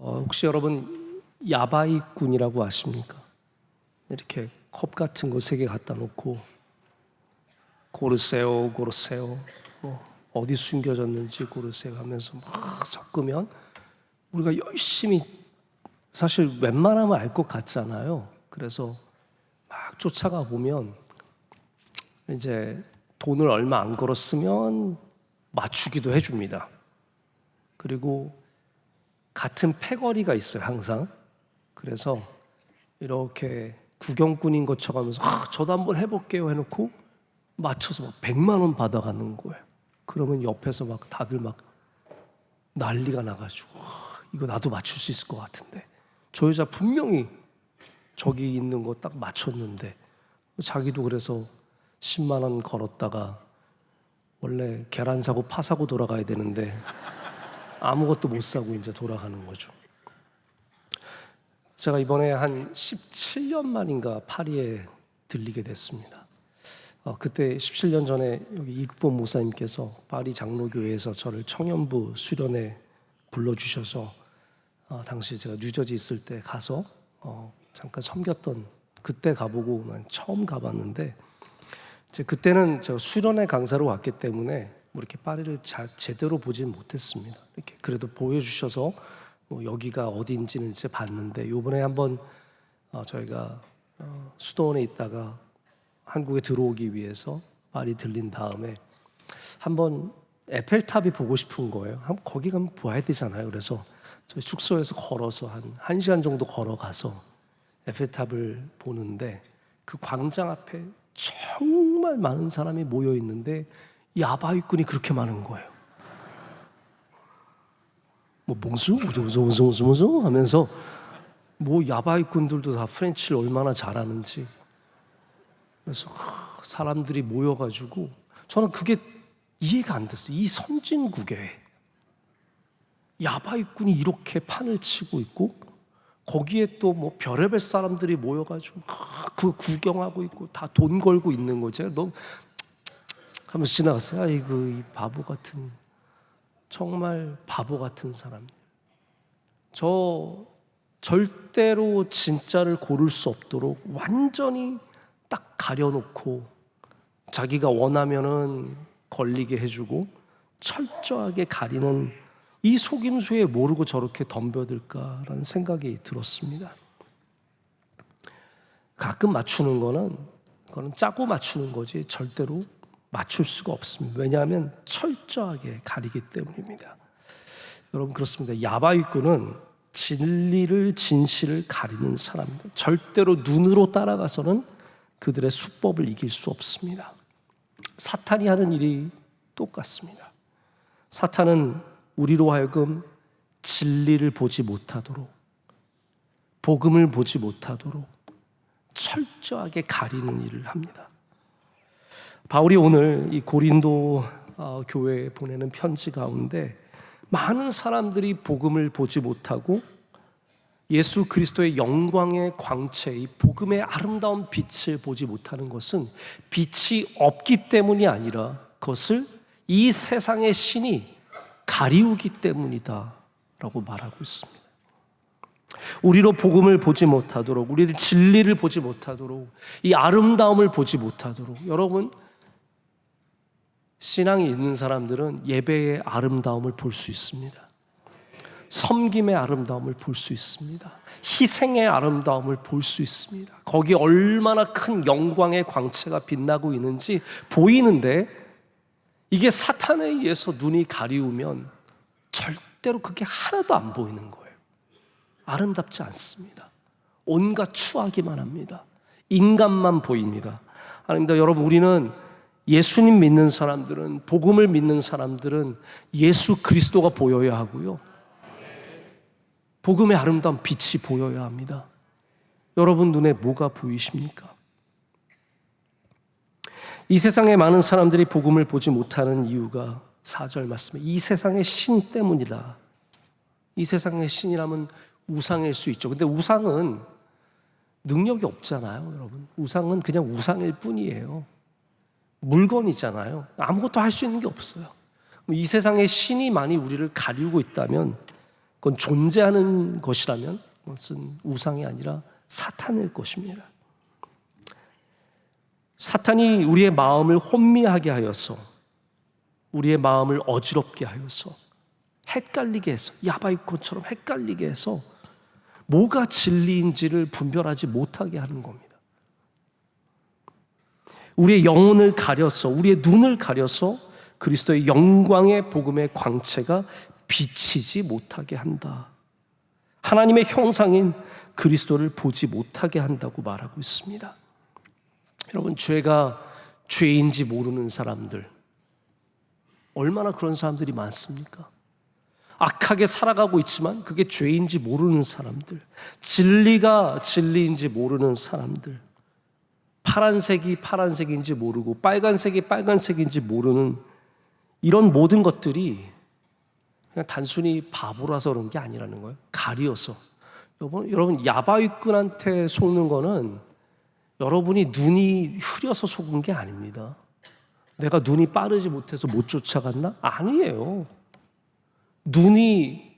혹시 여러분 야바이꾼이라고 아십니까? 이렇게 컵 같은 거 3개 갖다 놓고 고르세요, 고르세요. 어디 숨겨졌는지 고르세요 하면서 막 섞으면 우리가 열심히 사실 웬만하면 알 것 같잖아요. 그래서 막 쫓아가 보면 이제 돈을 얼마 안 걸었으면 맞추기도 해줍니다. 그리고 같은 패거리가 있어요, 항상. 그래서 이렇게 구경꾼인 것 쳐가면서 저도 한번 해볼게요 해놓고 맞춰서 막 100만 원 받아가는 거예요. 그러면 옆에서 막 다들 막 난리가 나가지고 이거 나도 맞출 수 있을 것 같은데, 저 여자 분명히 저기 있는 거 딱 맞췄는데, 자기도 그래서 10만 원 걸었다가 원래 계란 사고 파 사고 돌아가야 되는데 아무것도 못 사고 이제 돌아가는 거죠. 제가 이번에 한 17년 만인가 파리에 들리게 됐습니다. 그때 17년 전에 여기 이국범 목사님께서 파리 장로교회에서 저를 청년부 수련회 불러주셔서 당시 제가 뉴저지 있을 때 가서 잠깐 섬겼던, 그때 가보고 난 처음 가봤는데, 그때는 제가 수련회 강사로 왔기 때문에 뭐 이렇게 파리를 제대로 보진 못했습니다. 이렇게 그래도 보여주셔서 여기가 어디인지는 이제 봤는데, 요번에 한번 저희가 수도원에 있다가 한국에 들어오기 위해서 파리 들린 다음에 한번 에펠탑이 보고 싶은 거예요. 한번 거기 가면 봐야 되잖아요. 그래서 저희 숙소에서 걸어서 한 1시간 정도 걸어가서 에펠탑을 보는데, 그 광장 앞에 정말 많은 사람이 모여 있는데 야바위꾼이 그렇게 많은 거예요. 뭐 몽수 우승 하면서 뭐 야바위꾼들도 다 프렌치를 얼마나 잘하는지. 그래서 사람들이 모여가지고 저는 그게 이해가 안 됐어요. 이 선진국에 야바위꾼이 이렇게 판을 치고 있고, 거기에 또 뭐 별의별 사람들이 모여가지고 그 구경하고 있고 다 돈 걸고 있는 거죠. 제가 너무 하면서 지나갔어요. 아이고, 이 바보 같은, 정말 바보 같은 사람. 저 절대로 진짜를 고를 수 없도록 완전히 딱 가려놓고 자기가 원하면은 걸리게 해주고 철저하게 가리는 이 속임수에 모르고 저렇게 덤벼들까라는 생각이 들었습니다. 가끔 맞추는 그거는 짜고 맞추는 거지 절대로 맞출 수가 없습니다. 왜냐하면 철저하게 가리기 때문입니다. 여러분, 그렇습니다. 야바위꾼은 진리를, 진실을 가리는 사람입니다. 절대로 눈으로 따라가서는 그들의 수법을 이길 수 없습니다. 사탄이 하는 일이 똑같습니다. 사탄은 우리로 하여금 진리를 보지 못하도록, 복음을 보지 못하도록 철저하게 가리는 일을 합니다. 바울이 오늘 이 고린도 교회에 보내는 편지 가운데 많은 사람들이 복음을 보지 못하고 예수 그리스도의 영광의 광채, 이 복음의 아름다운 빛을 보지 못하는 것은 빛이 없기 때문이 아니라 그것을 이 세상의 신이 가리우기 때문이다 라고 말하고 있습니다. 우리로 복음을 보지 못하도록, 우리를 진리를 보지 못하도록, 이 아름다움을 보지 못하도록, 여러분, 신앙이 있는 사람들은 예배의 아름다움을 볼 수 있습니다. 섬김의 아름다움을 볼 수 있습니다. 희생의 아름다움을 볼 수 있습니다. 거기에 얼마나 큰 영광의 광채가 빛나고 있는지 보이는데, 이게 사탄에 의해서 눈이 가리우면 절대로 그게 하나도 안 보이는 거예요. 아름답지 않습니다. 온갖 추하기만 합니다. 인간만 보입니다. 아닙니다. 여러분, 우리는 예수님 믿는 사람들은, 복음을 믿는 사람들은 예수 그리스도가 보여야 하고요, 복음의 아름다운 빛이 보여야 합니다. 여러분 눈에 뭐가 보이십니까? 이 세상에 많은 사람들이 복음을 보지 못하는 이유가 4절 말씀에 이 세상의 신 때문이다. 이 세상의 신이라면 우상일 수 있죠. 근데 우상은 능력이 없잖아요, 여러분. 우상은 그냥 우상일 뿐이에요. 물건이잖아요. 아무것도 할 수 있는 게 없어요. 이 세상의 신이 많이 우리를 가리우고 있다면 그건 존재하는 것이라면 그것은 우상이 아니라 사탄일 것입니다. 사탄이 우리의 마음을 혼미하게 하여서, 우리의 마음을 어지럽게 하여서, 헷갈리게 해서, 야바이콘처럼 헷갈리게 해서 뭐가 진리인지를 분별하지 못하게 하는 겁니다. 우리의 영혼을 가려서, 우리의 눈을 가려서 그리스도의 영광의 복음의 광채가 비치지 못하게 한다. 하나님의 형상인 그리스도를 보지 못하게 한다고 말하고 있습니다. 여러분, 죄가 죄인지 모르는 사람들, 얼마나 그런 사람들이 많습니까? 악하게 살아가고 있지만 그게 죄인지 모르는 사람들, 진리가 진리인지 모르는 사람들, 파란색이 파란색인지 모르고 빨간색이 빨간색인지 모르는 이런 모든 것들이 그냥 단순히 바보라서 그런 게 아니라는 거예요. 가리어서. 여러분, 야바위꾼한테 속는 거는 여러분이 눈이 흐려서 속은 게 아닙니다. 내가 눈이 빠르지 못해서 못 쫓아갔나? 아니에요. 눈이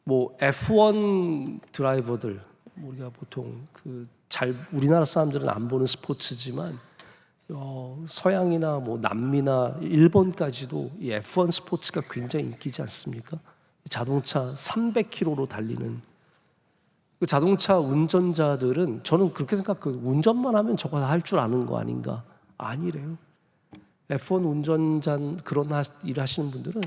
F1 드라이버들, 우리가 보통 우리나라 사람들은 안 보는 스포츠지만 서양이나 남미나 일본까지도 이 F1 스포츠가 굉장히 인기지 않습니까? 자동차 300km로 달리는 그 자동차 운전자들은, 저는 그렇게 생각해요. 운전만 하면 저거 다 할 줄 아는 거 아닌가? 아니래요. F1 운전자 그런 일 하시는 분들은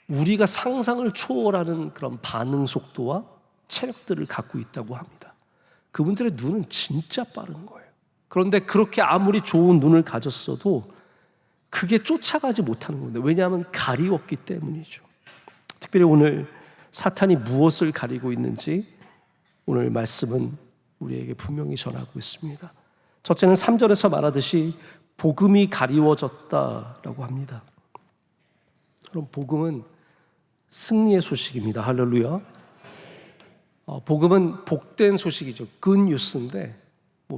우리가 상상을 초월하는 그런 반응 속도와 체력들을 갖고 있다고 합니다. 그분들의 눈은 진짜 빠른 거예요. 그런데 그렇게 아무리 좋은 눈을 가졌어도 그게 쫓아가지 못하는 겁니다. 왜냐하면 가리웠기 때문이죠. 특별히 오늘 사탄이 무엇을 가리고 있는지 오늘 말씀은 우리에게 분명히 전하고 있습니다. 첫째는 3절에서 말하듯이 복음이 가리워졌다라고 합니다. 그럼 복음은 승리의 소식입니다. 할렐루야. 복음은 복된 소식이죠. good news인데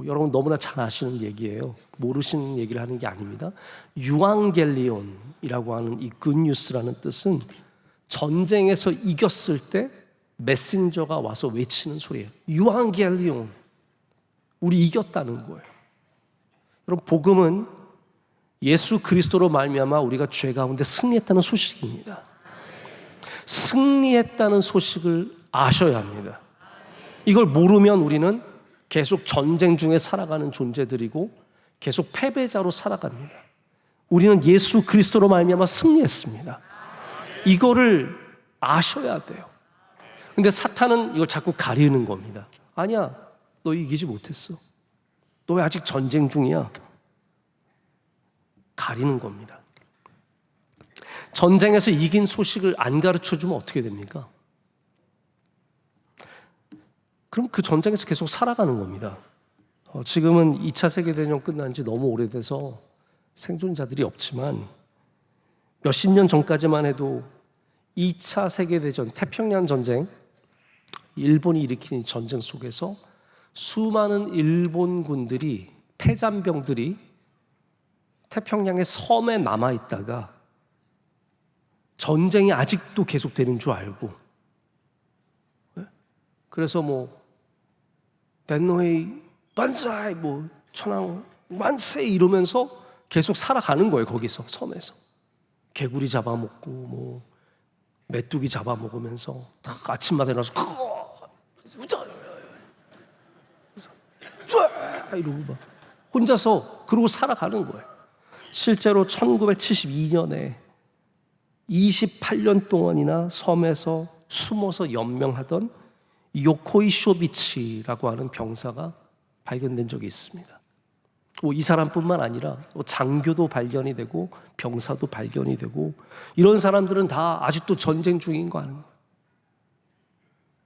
여러분 너무나 잘 아시는 얘기예요. 모르시는 얘기를 하는 게 아닙니다. 유앙겔리온이라고 하는 이 good news라는 뜻은 전쟁에서 이겼을 때 메신저가 와서 외치는 소리예요. 유앙겔리온, 우리 이겼다는 거예요. 여러분, 복음은 예수 그리스도로 말미암아 우리가 죄 가운데 승리했다는 소식입니다. 승리했다는 소식을 아셔야 합니다. 이걸 모르면 우리는 계속 전쟁 중에 살아가는 존재들이고 계속 패배자로 살아갑니다. 우리는 예수 그리스도로 말미암아 승리했습니다. 이거를 아셔야 돼요. 근데 사탄은 이걸 자꾸 가리는 겁니다. 아니야, 너 이기지 못했어. 너 왜 아직 전쟁 중이야? 가리는 겁니다. 전쟁에서 이긴 소식을 안 가르쳐주면 어떻게 됩니까? 그럼 그 전쟁에서 계속 살아가는 겁니다. 지금은 2차 세계대전 끝난 지 너무 오래돼서 생존자들이 없지만 몇십 년 전까지만 해도 2차 세계대전, 태평양 전쟁, 일본이 일으킨 전쟁 속에서 수많은 일본군들이, 패잔병들이 태평양의 섬에 남아있다가 전쟁이 아직도 계속되는 줄 알고, 그래서 덴노헤이 반사이 천황 만세 이러면서 계속 살아가는 거예요. 거기서 섬에서 개구리 잡아먹고 메뚜기 잡아먹으면서 딱 아침마다 일어나서 이러고 혼자서 그러고 살아가는 거예요. 실제로 1972년에 28년 동안이나 섬에서 숨어서 연명하던 요코이 쇼비치라고 하는 병사가 발견된 적이 있습니다. 이 사람뿐만 아니라 장교도 발견이 되고 병사도 발견이 되고, 이런 사람들은 다 아직도 전쟁 중인 거 아는 거예요.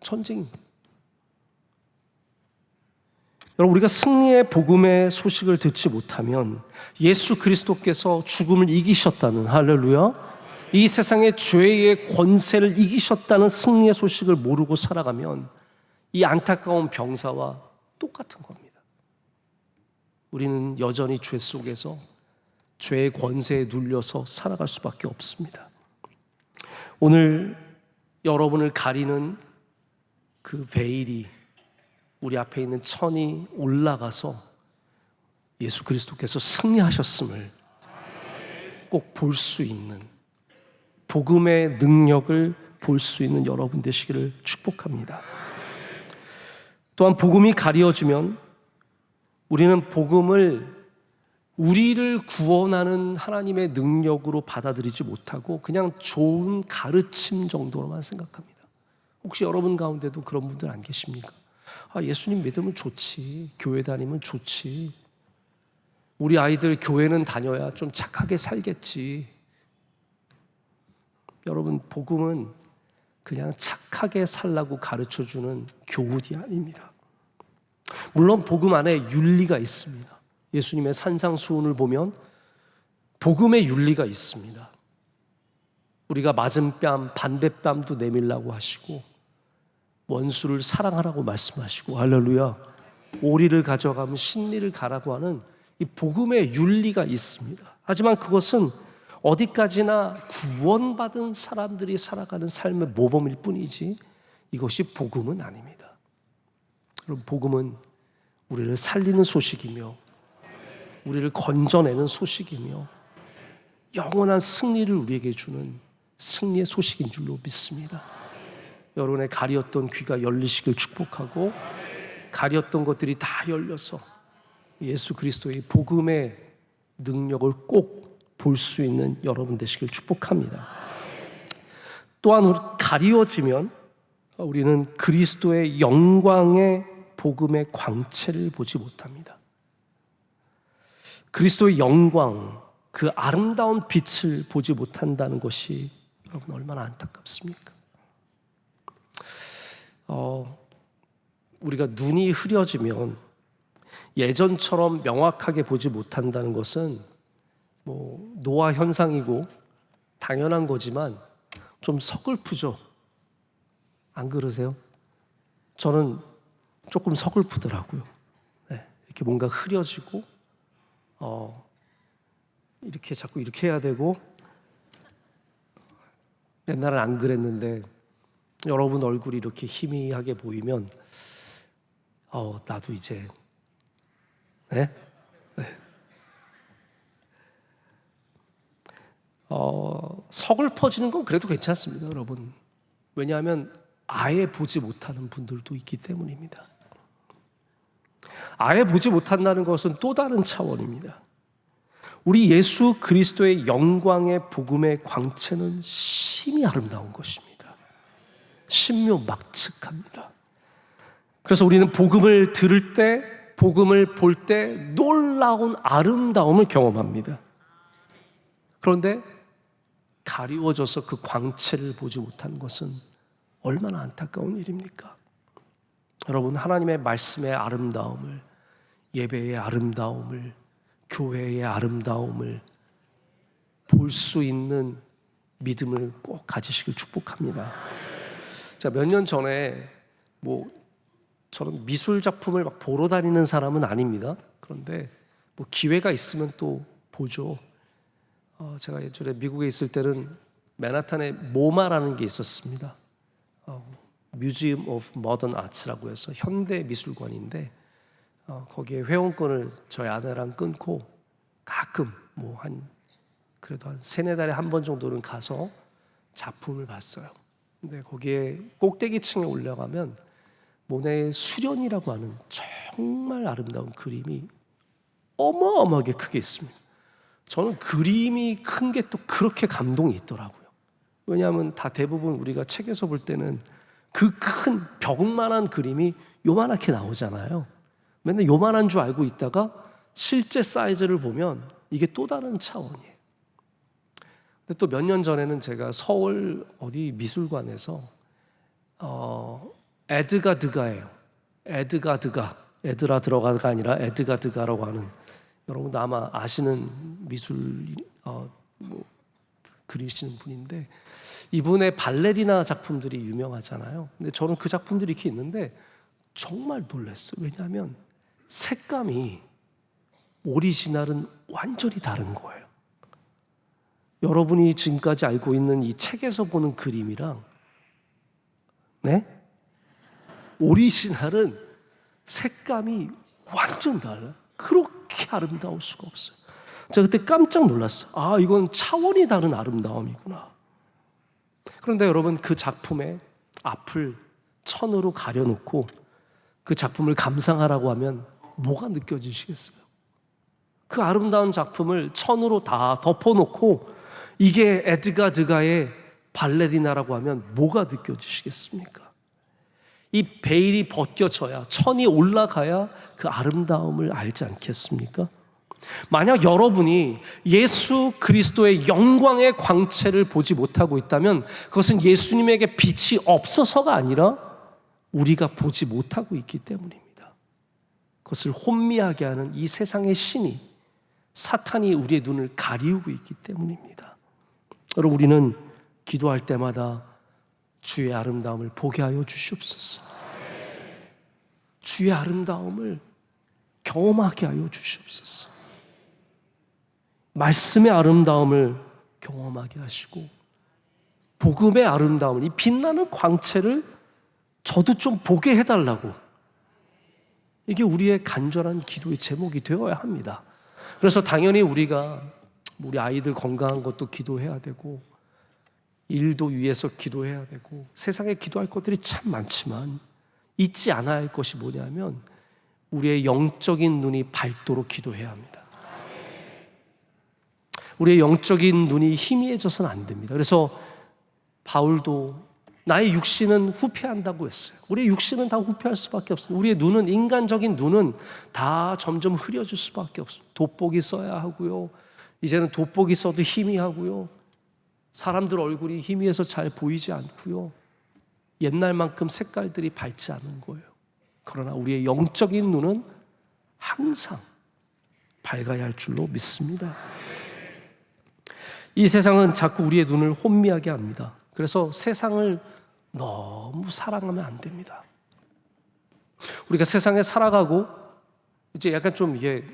전쟁. 여러분, 우리가 승리의 복음의 소식을 듣지 못하면 예수 그리스도께서 죽음을 이기셨다는, 할렐루야, 이 세상의 죄의 권세를 이기셨다는 승리의 소식을 모르고 살아가면 이 안타까운 병사와 똑같은 겁니다. 우리는 여전히 죄 속에서 죄의 권세에 눌려서 살아갈 수밖에 없습니다. 오늘 여러분을 가리는 그 베일이, 우리 앞에 있는 천이 올라가서 예수 그리스도께서 승리하셨음을 꼭 볼 수 있는, 복음의 능력을 볼 수 있는 여러분 되시기를 축복합니다. 또한 복음이 가려지면 우리는 복음을 우리를 구원하는 하나님의 능력으로 받아들이지 못하고 그냥 좋은 가르침 정도로만 생각합니다. 혹시 여러분 가운데도 그런 분들 안 계십니까? 예수님 믿으면 좋지, 교회 다니면 좋지, 우리 아이들 교회는 다녀야 좀 착하게 살겠지. 여러분, 복음은 그냥 착하게 살라고 가르쳐주는 교훈이 아닙니다. 물론 복음 안에 윤리가 있습니다. 예수님의 산상수훈을 보면 복음의 윤리가 있습니다. 우리가 맞은 뺨 반대뺨도 내밀라고 하시고, 원수를 사랑하라고 말씀하시고, 할렐루야, 오리를 가져가면 신리를 가라고 하는 이 복음의 윤리가 있습니다. 하지만 그것은 어디까지나 구원받은 사람들이 살아가는 삶의 모범일 뿐이지 이것이 복음은 아닙니다. 여러분, 복음은 우리를 살리는 소식이며 우리를 건져내는 소식이며 영원한 승리를 우리에게 주는 승리의 소식인 줄로 믿습니다. 여러분의 가리었던 귀가 열리시길 축복하고, 가리었던 것들이 다 열려서 예수 그리스도의 복음의 능력을 꼭 볼 수 있는 여러분 되시길 축복합니다. 또한 가리워지면 우리는 그리스도의 영광의 복음의 광채를 보지 못합니다. 그리스도의 영광, 그 아름다운 빛을 보지 못한다는 것이 여러분 얼마나 안타깝습니까? 우리가 눈이 흐려지면 예전처럼 명확하게 보지 못한다는 것은 노화 현상이고 당연한 거지만 좀 서글프죠. 안 그러세요? 저는 조금 서글프더라고요. 이렇게 뭔가 흐려지고 이렇게 자꾸 이렇게 해야 되고, 옛날엔 안 그랬는데 여러분 얼굴이 이렇게 희미하게 보이면 나도 이제 서글퍼지는 건 그래도 괜찮습니다, 여러분. 왜냐하면 아예 보지 못하는 분들도 있기 때문입니다. 아예 보지 못한다는 것은 또 다른 차원입니다. 우리 예수 그리스도의 영광의 복음의 광채는 심히 아름다운 것입니다. 신묘막측합니다. 그래서 우리는 복음을 들을 때, 복음을 볼 때 놀라운 아름다움을 경험합니다. 그런데 가리워져서 그 광채를 보지 못하는 것은 얼마나 안타까운 일입니까? 여러분, 하나님의 말씀의 아름다움을, 예배의 아름다움을, 교회의 아름다움을 볼 수 있는 믿음을 꼭 가지시길 축복합니다. 자, 몇 년 전에 저는 미술 작품을 막 보러 다니는 사람은 아닙니다. 그런데 기회가 있으면 또 보죠. 제가 예전에 미국에 있을 때는 맨하탄에 모마라는 게 있었습니다. Museum of Modern Arts라고 해서 현대 미술관인데, 거기에 회원권을 저희 아내랑 끊고 가끔 그래도 한 3-4달에 한 번 정도는 가서 작품을 봤어요. 근데 거기에 꼭대기층에 올라가면 모네의 수련이라고 하는 정말 아름다운 그림이 어마어마하게 크게 있습니다. 저는 그림이 큰 게 또 그렇게 감동이 있더라고요. 왜냐하면 다 대부분 우리가 책에서 볼 때는 그 큰 벽만한 그림이 요만하게 나오잖아요. 맨날 요만한 줄 알고 있다가 실제 사이즈를 보면 이게 또 다른 차원이에요. 근데 또 몇 년 전에는 제가 서울 어디 미술관에서 에드가 드가예요. 에드가 드가, 에드라 들어가가 아니라 에드가 드가라고 하는, 여러분도 아마 아시는 미술 그리시는 분인데, 이분의 발레리나 작품들이 유명하잖아요. 근데 저는 그 작품들이 이렇게 있는데 정말 놀랐어요. 왜냐하면 색감이 오리지널은 완전히 다른 거예요. 여러분이 지금까지 알고 있는 이 책에서 보는 그림이랑 네? 오리지널은 색감이 완전 달라요. 그렇게 아름다울 수가 없어요. 제가 그때 깜짝 놀랐어요. 아, 이건 차원이 다른 아름다움이구나. 그런데 여러분, 그 작품의 앞을 천으로 가려놓고 그 작품을 감상하라고 하면 뭐가 느껴지시겠어요? 그 아름다운 작품을 천으로 다 덮어놓고 이게 에드가 드가의 발레리나라고 하면 뭐가 느껴지시겠습니까? 이 베일이 벗겨져야, 천이 올라가야 그 아름다움을 알지 않겠습니까? 만약 여러분이 예수 그리스도의 영광의 광채를 보지 못하고 있다면 그것은 예수님에게 빛이 없어서가 아니라 우리가 보지 못하고 있기 때문입니다. 그것을 혼미하게 하는 이 세상의 신이, 사탄이 우리의 눈을 가리우고 있기 때문입니다. 여러분, 우리는 기도할 때마다 주의 아름다움을 보게 하여 주시옵소서. 주의 아름다움을 경험하게 하여 주시옵소서. 말씀의 아름다움을 경험하게 하시고 복음의 아름다움을, 이 빛나는 광채를 저도 좀 보게 해달라고, 이게 우리의 간절한 기도의 제목이 되어야 합니다. 그래서 당연히 우리가 우리 아이들 건강한 것도 기도해야 되고 일도 위해서 기도해야 되고 세상에 기도할 것들이 참 많지만 잊지 않아야 할 것이 뭐냐면 우리의 영적인 눈이 밝도록 기도해야 합니다. 우리의 영적인 눈이 희미해져서는 안 됩니다. 그래서 바울도 나의 육신은 후패한다고 했어요. 우리의 육신은 다 후패할 수밖에 없습니다. 우리의 눈은, 인간적인 눈은 다 점점 흐려질 수밖에 없습니다. 돋보기 써야 하고요. 이제는 돋보기 써도 희미하고요. 사람들 얼굴이 희미해서 잘 보이지 않고요. 옛날만큼 색깔들이 밝지 않은 거예요. 그러나 우리의 영적인 눈은 항상 밝아야 할 줄로 믿습니다. 이 세상은 자꾸 우리의 눈을 혼미하게 합니다. 그래서 세상을 너무 사랑하면 안 됩니다. 우리가 세상에 살아가고 이제 약간 좀 이게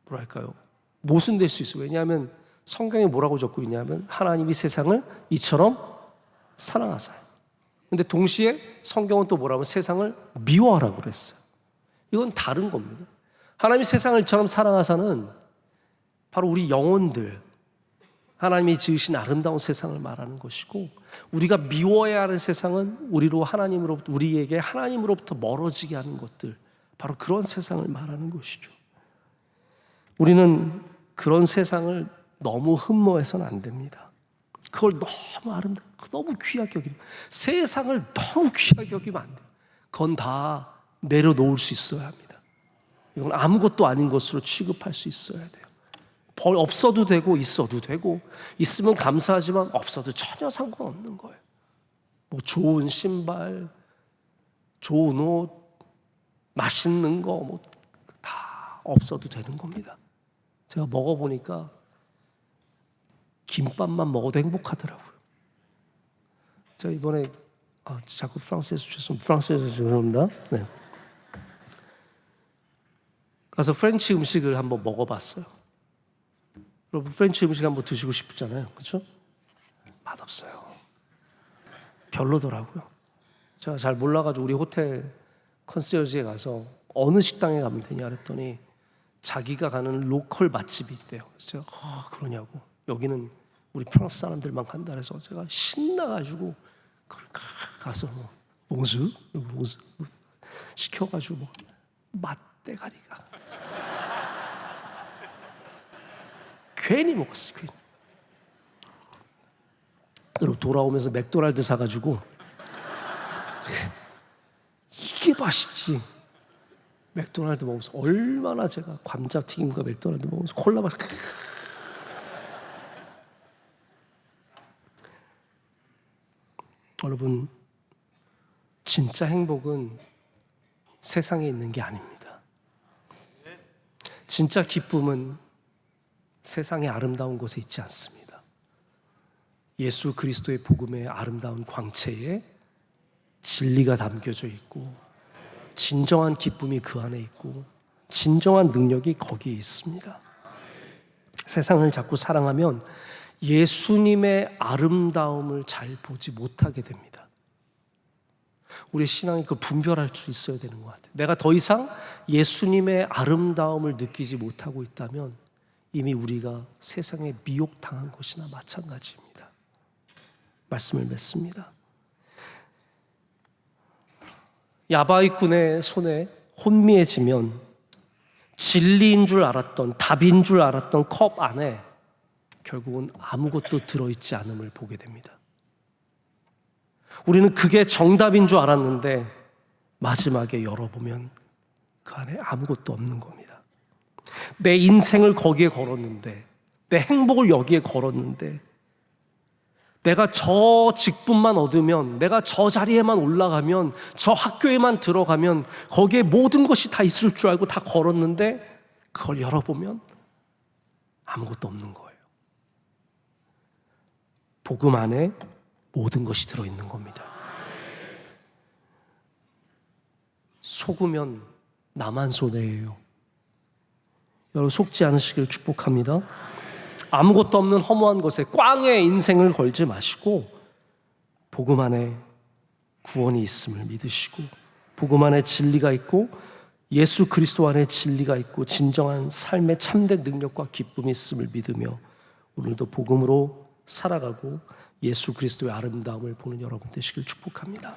뭐랄까요, 모순될 수 있어요. 왜냐하면 성경에 뭐라고 적고 있냐면 하나님이 세상을 이처럼 사랑하사. 근데 동시에 성경은 또 뭐라고 하면 세상을 미워하라고 그랬어요. 이건 다른 겁니다. 하나님이 세상을 이처럼 사랑하사는 바로 우리 영혼들, 하나님이 지으신 아름다운 세상을 말하는 것이고, 우리가 미워해야 하는 세상은 우리에게 하나님으로부터 멀어지게 하는 것들, 바로 그런 세상을 말하는 것이죠. 우리는 그런 세상을 너무 흠모해서는 안 됩니다. 그걸 너무 아름답고 너무 귀하게 여기면, 세상을 너무 귀하게 여기면 안 돼요. 그건 다 내려놓을 수 있어야 합니다. 이건 아무것도 아닌 것으로 취급할 수 있어야 돼요. 벌 없어도 되고 있어도 되고, 있으면 감사하지만 없어도 전혀 상관없는 거예요. 뭐 좋은 신발, 좋은 옷, 맛있는 거 뭐 다 없어도 되는 겁니다. 제가 먹어보니까 김밥만 먹어도 행복하더라고요. 제가 이번에 자꾸 프랑스에서 죄송합니다. 네. 가서 프렌치 음식을 한번 먹어봤어요. 여러분, 프렌치 음식 한번 드시고 싶잖아요, 그렇죠? 맛없어요. 별로더라고요. 제가 잘 몰라가지고 우리 호텔 컨시어지에 가서 어느 식당에 가면 되냐 그랬더니 자기가 가는 로컬 맛집이 있대요. 그래서 제가 그러냐고, 여기는 우리 프랑스 사람들만 간다 그래서 제가 신나가지고 그걸 가서 몽수 시켜가지고 맛대가리가 괜히 먹었어요. 괜히. 여러분, 돌아오면서 맥도날드 사가지고 이게 맛있지. 맥도날드 먹으면서 얼마나 제가 감자튀김과 맥도날드 먹으면서 콜라 마시. 여러분, 진짜 행복은 세상에 있는 게 아닙니다. 진짜 기쁨은 세상의 아름다운 곳에 있지 않습니다. 예수 그리스도의 복음의 아름다운 광채에 진리가 담겨져 있고, 진정한 기쁨이 그 안에 있고, 진정한 능력이 거기에 있습니다. 세상을 자꾸 사랑하면 예수님의 아름다움을 잘 보지 못하게 됩니다. 우리의 신앙이 그 분별할 수 있어야 되는 것 같아요. 내가 더 이상 예수님의 아름다움을 느끼지 못하고 있다면 이미 우리가 세상에 미혹당한 것이나 마찬가지입니다. 말씀을 맺습니다. 야바위꾼의 손에 혼미해지면 진리인 줄 알았던, 답인 줄 알았던 컵 안에 결국은 아무것도 들어있지 않음을 보게 됩니다. 우리는 그게 정답인 줄 알았는데 마지막에 열어보면 그 안에 아무것도 없는 겁니다. 내 인생을 거기에 걸었는데, 내 행복을 여기에 걸었는데, 내가 저 직분만 얻으면, 내가 저 자리에만 올라가면, 저 학교에만 들어가면 거기에 모든 것이 다 있을 줄 알고 다 걸었는데 그걸 열어보면 아무것도 없는 거예요. 복음 안에 모든 것이 들어있는 겁니다. 속으면 나만 손해예요. 여러분 속지 않으시길 축복합니다. 아무것도 없는 허무한 것에 꽝의 인생을 걸지 마시고 복음 안에 구원이 있음을 믿으시고 복음 안에 진리가 있고 예수 그리스도 안에 진리가 있고 진정한 삶의 참된 능력과 기쁨이 있음을 믿으며 오늘도 복음으로 살아가고 예수 그리스도의 아름다움을 보는 여러분 되시길 축복합니다.